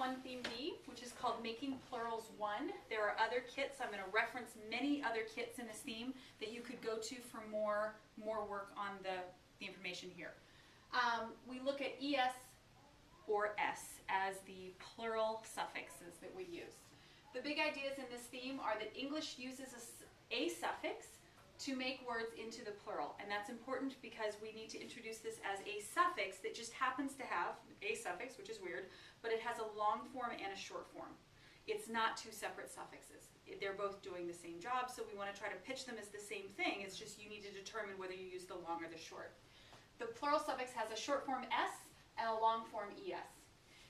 1 Theme B, which is called Making Plurals 1. There are other kits. I'm going to reference many other kits in this theme that you could go to for more work on the information here. We look at ES or S as the plural suffixes that we use. The big ideas in this theme are that English uses a suffix to make words into the plural, and that's important because we need to introduce this as a suffix that just happens to have a suffix, which is weird, but it has a long form and a short form. It's not 2 separate suffixes. They're both doing the same job, so we want to try to pitch them as the same thing. It's just you need to determine whether you use the long or the short. The plural suffix has a short form S and a long form ES.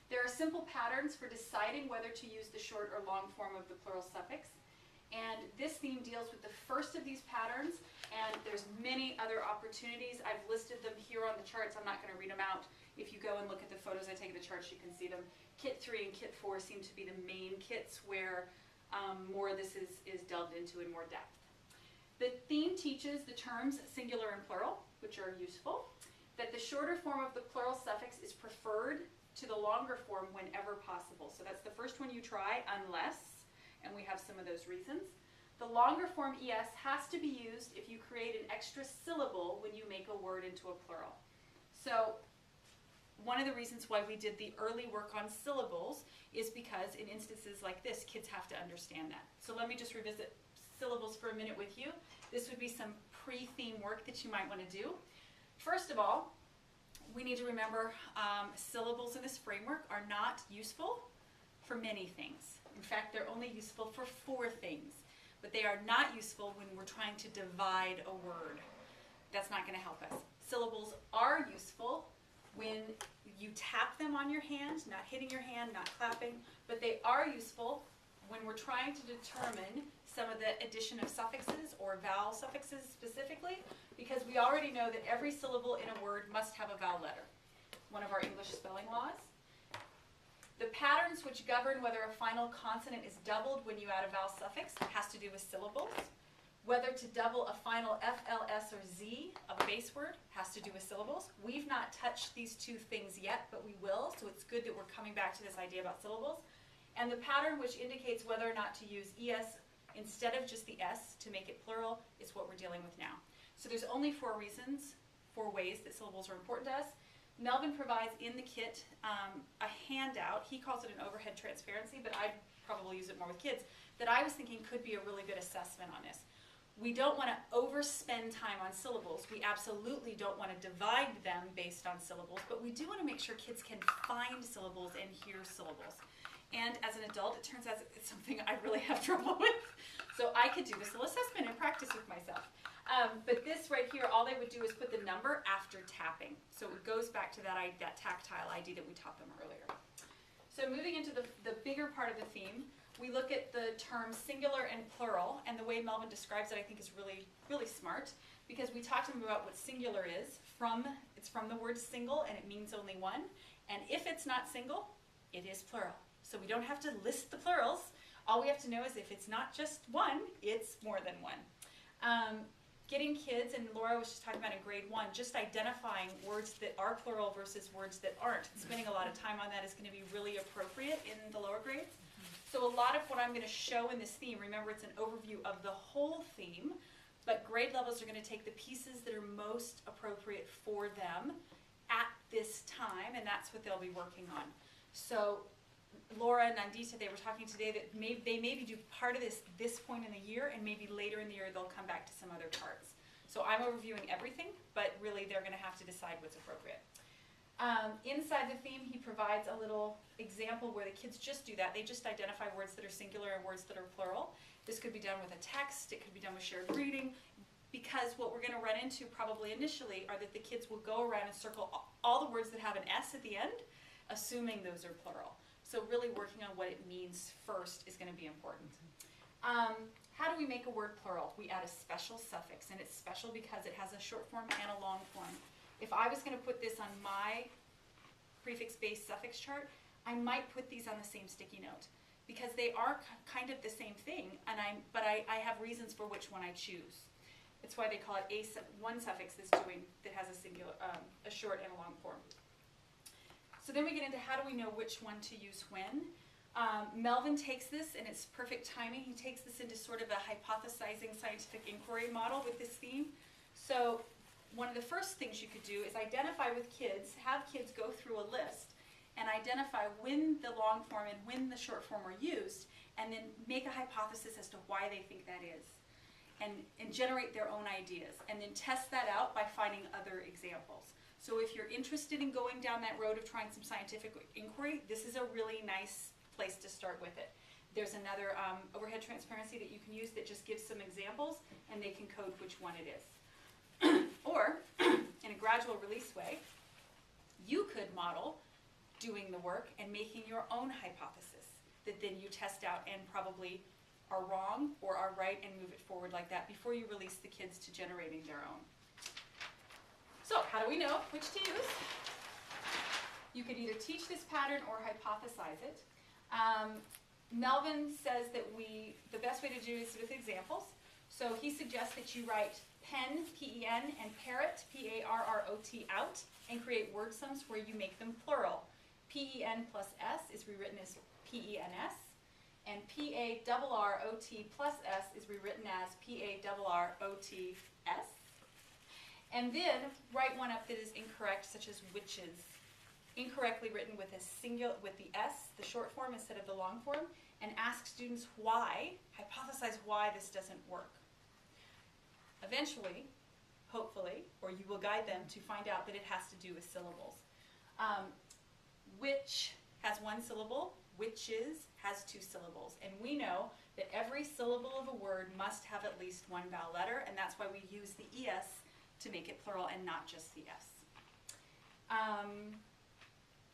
There are simple patterns for deciding whether to use the short or long form of the plural suffix. And this theme deals with the first of these patterns, and there's many other opportunities. I've listed them here on the charts. I'm not going to read them out. If you go and look at the photos I take of the charts, you can see them. Kit 3 and Kit 4 seem to be the main kits where more of this is delved into in more depth. The theme teaches the terms singular and plural, which are useful, that the shorter form of the plural suffix is preferred to the longer form whenever possible. So that's the first one you try, unless, and we have some of those reasons. The longer form ES has to be used if you create an extra syllable when you make a word into a plural. So one of the reasons why we did the early work on syllables is because in instances like this, kids have to understand that. So let me just revisit syllables for a minute with you. This would be some pre-theme work that you might want to do. First of all, we need to remember syllables in this framework are not useful for many things. In fact, they're only useful for 4 things. But they are not useful when we're trying to divide a word. That's not going to help us. Syllables are useful when you tap them on your hand, not hitting your hand, not clapping, but they are useful when we're trying to determine some of the addition of suffixes or vowel suffixes specifically, because we already know that every syllable in a word must have a vowel letter. One of our English spelling laws. The patterns which govern whether a final consonant is doubled when you add a vowel suffix has to do with syllables. Whether to double a final F, L, S, or Z of a base word has to do with syllables. We've not touched these 2 things yet, but we will, so it's good that we're coming back to this idea about syllables. And the pattern which indicates whether or not to use ES instead of just the S to make it plural is what we're dealing with now. So there's only 4 reasons, 4 ways that syllables are important to us. Melvin provides in the kit a handout. He calls it an overhead transparency, but I'd probably use it more with kids, that I was thinking could be a really good assessment on this. We don't want to overspend time on syllables. We absolutely don't want to divide them based on syllables, but we do want to make sure kids can find syllables and hear syllables. And as an adult, it turns out it's something I really have trouble with. So I could do this little assessment and practice with myself. But this right here, all they would do is put the number after tapping. So it goes back to that tactile ID that we taught them earlier. So moving into the bigger part of the theme, we look at the terms singular and plural, and the way Melvin describes it I think is really, really smart, because we talked to him about what singular is. It's from the word single, and it means only one. And if it's not single, it is plural. So we don't have to list the plurals. All we have to know is if it's not just one, it's more than one. Getting kids, and Laura was just talking about in grade 1, just identifying words that are plural versus words that aren't. Spending a lot of time on that is going to be really appropriate in the lower grades. So a lot of what I'm going to show in this theme, remember it's an overview of the whole theme, but grade levels are going to take the pieces that are most appropriate for them at this time, and that's what they'll be working on. So Laura and Nandita, they were talking today that they maybe do part of this point in the year, and maybe later in the year they'll come back to some other parts. So I'm overviewing everything, but really they're going to have to decide what's appropriate. Inside the theme, he provides a little example where the kids just do that. They just identify words that are singular and words that are plural. This could be done with a text. It could be done with shared reading, because what we're going to run into probably initially are that the kids will go around and circle all the words that have an S at the end, assuming those are plural. So really working on what it means first is going to be important. How do we make a word plural? We add a special suffix, and it's special because it has a short form and a long form. If I was going to put this on my prefix-based suffix chart, I might put these on the same sticky note because they are kind of the same thing, but I have reasons for which one I choose. It's why they call it one suffix that has a short and a long form. So then we get into how do we know which one to use when. Melvin takes this, and it's perfect timing. He takes this into sort of a hypothesizing scientific inquiry model with this theme. So one of the first things you could do is identify with kids, have kids go through a list, and identify when the long form and when the short form are used, and then make a hypothesis as to why they think that is, and generate their own ideas, and then test that out by finding other examples. So if you're interested in going down that road of trying some scientific inquiry, this is a really nice place to start with it. There's another overhead transparency that you can use that just gives some examples, and they can code which one it is. Or, in a gradual release way, you could model doing the work and making your own hypothesis that then you test out and probably are wrong or are right and move it forward like that before you release the kids to generating their own. So, how do we know which to use? You could either teach this pattern or hypothesize it. Melvin says that the best way to do is with examples. So he suggests that you write pen, P-E-N, and parrot, P-A-R-R-O-T, out, and create word sums where you make them plural. P-E-N plus S is rewritten as P-E-N-S, and P-A-R-R-O-T plus S is rewritten as P-A-R-R-O-T-S. And then write one up that is incorrect, such as witches. Incorrectly written with with the S, the short form, instead of the long form, and ask students why, hypothesize why this doesn't work. Eventually, hopefully, or you will guide them to find out that it has to do with syllables. Which has one syllable, witches has two syllables, and we know that every syllable of a word must have at least one vowel letter, and that's why we use the ES to make it plural and not just the S.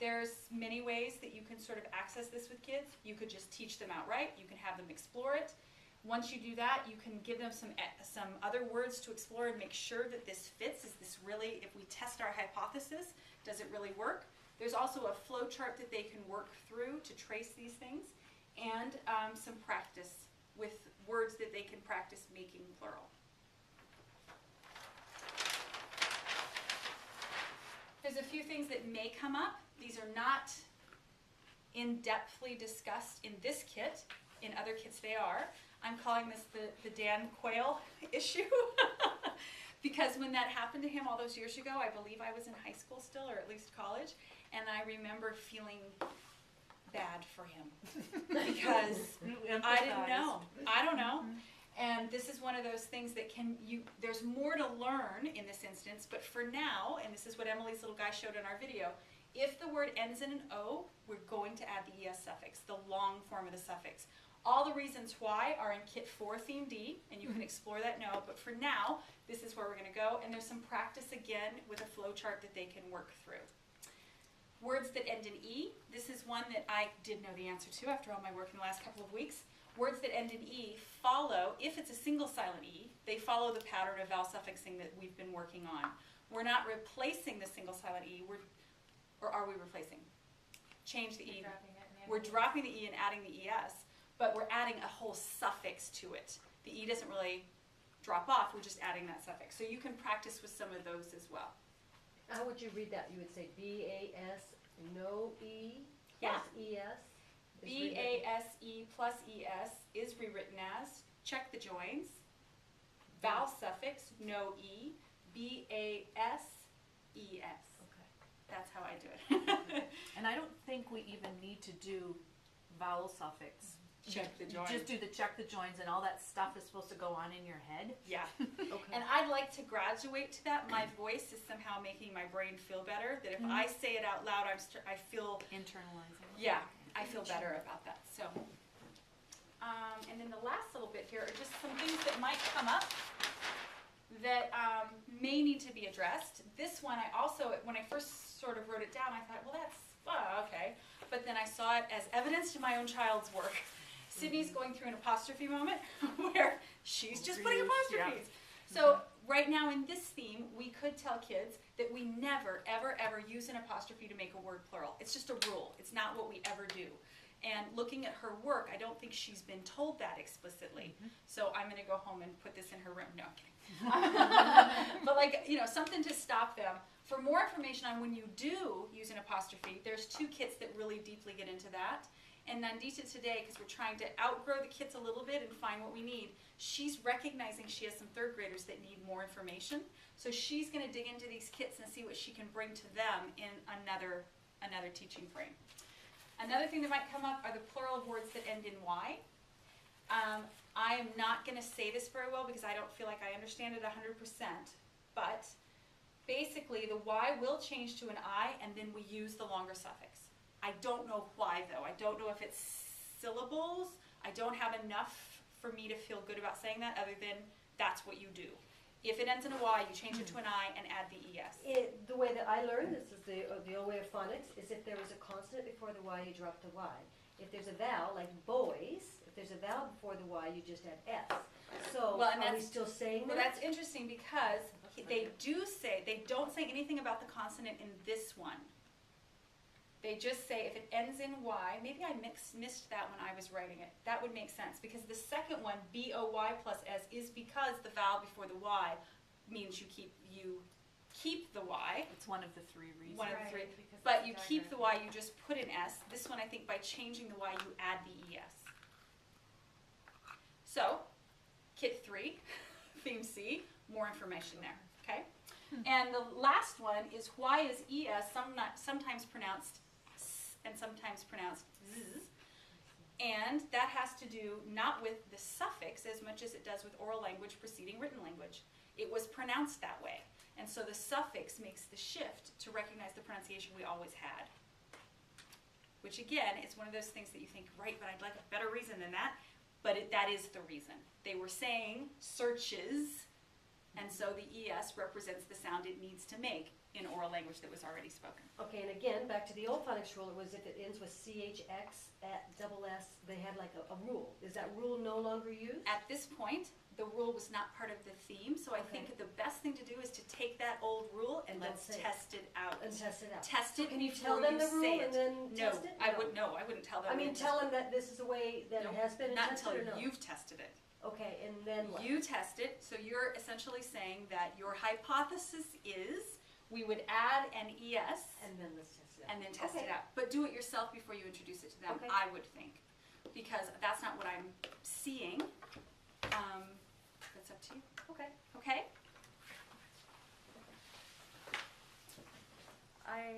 There's many ways that you can sort of access this with kids. You could just teach them outright. You can have them explore it. Once you do that, you can give them some other words to explore and make sure that this fits. Is this really, if we test our hypothesis, does it really work? There's also a flow chart that they can work through to trace these things, and some practice with words that they can practice making plural. There's a few things that may come up. These are not in-depthly discussed in this kit. In other kits they are. I'm calling this the Dan Quayle issue because when that happened to him all those years ago, I believe I was in high school still, or at least college, and I remember feeling bad for him because I didn't know. I don't know. And this is one of those things that there's more to learn in this instance, but for now, and this is what Emily's little guy showed in our video, if the word ends in an O, we're going to add the ES suffix, the long form of the suffix. All the reasons why are in Kit 4, Theme D, and you can explore that now, but for now, this is where we're going to go, and there's some practice again with a flow chart that they can work through. Words that end in E, this is one that I did know the answer to after all my work in the last couple of weeks. Words that end in E follow, if it's a single silent E, they follow the pattern of vowel suffixing that we've been working on. We're not replacing the single silent E, or are we replacing? Change the E. We're dropping the E and adding the ES, but we're adding a whole suffix to it. The E doesn't really drop off, we're just adding that suffix. So you can practice with some of those as well. How would you read that? You would say B-A-S, no E, plus E-S? B-A-S-E plus E-S is rewritten as, check the joins, vowel suffix, no E, B-A-S-E-S. Okay. That's how I do it. And I don't think we even need to do vowel suffix. Check the joins. Just do the check the joins, and all that stuff is supposed to go on in your head. Yeah. Okay. And I'd like to graduate to that. My voice is somehow making my brain feel better, that if I say it out loud, I feel... Internalizing. Yeah, I feel better about that. So, and then the last little bit here are just some things that might come up that may need to be addressed. This one, I also, when I first sort of wrote it down, I thought, well, that's, okay. But then I saw it as evidence to my own child's work. Sydney's going through an apostrophe moment where she's just putting apostrophes. Yeah. So right now in this theme, we could tell kids that we never, ever, ever use an apostrophe to make a word plural. It's just a rule. It's not what we ever do. And looking at her work, I don't think she's been told that explicitly. So I'm going to go home and put this in her room. No, I'm kidding. But like, you know, something to stop them. For more information on when you do use an apostrophe, there's 2 kits that really deeply get into that. And Nandita today, because we're trying to outgrow the kits a little bit and find what we need, she's recognizing she has some 3rd graders that need more information. So she's going to dig into these kits and see what she can bring to them in another teaching frame. Another thing that might come up are the plural of words that end in Y. I am not going to say this very well because I don't feel like I understand it 100%, but basically the Y will change to an I and then we use the longer suffix. I don't know why though. I don't know if it's syllables. I don't have enough for me to feel good about saying that other than that's what you do. If it ends in a Y, you change it to an I and add the ES. The way that I learned, this is the old way of phonics, is if there was a consonant before the Y, you drop the Y. If there's a vowel, like boys, if there's a vowel before the Y, you just add S. So Well, and are we that's- still saying Well, that? that's interesting because they don't say anything about the consonant in this one. They just say if it ends in Y, maybe I missed that when I was writing it. That would make sense because the second one, B-O-Y plus S, is because the vowel before the Y means you keep the Y. It's one of the 3 reasons. One of the 3. Right, because But it's you a keep the diagram. Y, you just put an S. This one, I think by changing the Y, you add the ES. So, Kit 3, Theme C, more information there, okay? And the last one is why is ES sometimes pronounced S and sometimes pronounced Z. And that has to do not with the suffix as much as it does with oral language preceding written language. It was pronounced that way. And so the suffix makes the shift to recognize the pronunciation we always had. Which again, is one of those things that you think, right, but I'd like a better reason than that. But that is the reason. They were saying searches, and so the ES represents the sound it needs to make in oral language that was already spoken. Okay, and again, back to the old phonics rule, it was if it ends with CHX at double S, they had like a rule. Is that rule no longer used? At this point, the rule was not part of the theme, so I Okay. think the best thing to do is to take that old rule and And don't let's say it. test it out. And test it out. Test So it can you before tell them the say rule it. and then No, test it? I wouldn't tell them. I mean, tell them that this is the way that No, it has been not tested or until no? you've tested it. Okay, and then what? You test it, so you're essentially saying that your hypothesis is we would add an ES And then let's test it out. and then test Okay. it out. But do it yourself before you introduce it to them, Okay. I would think. Because that's not what I'm seeing. That's up to you. Okay. Okay? I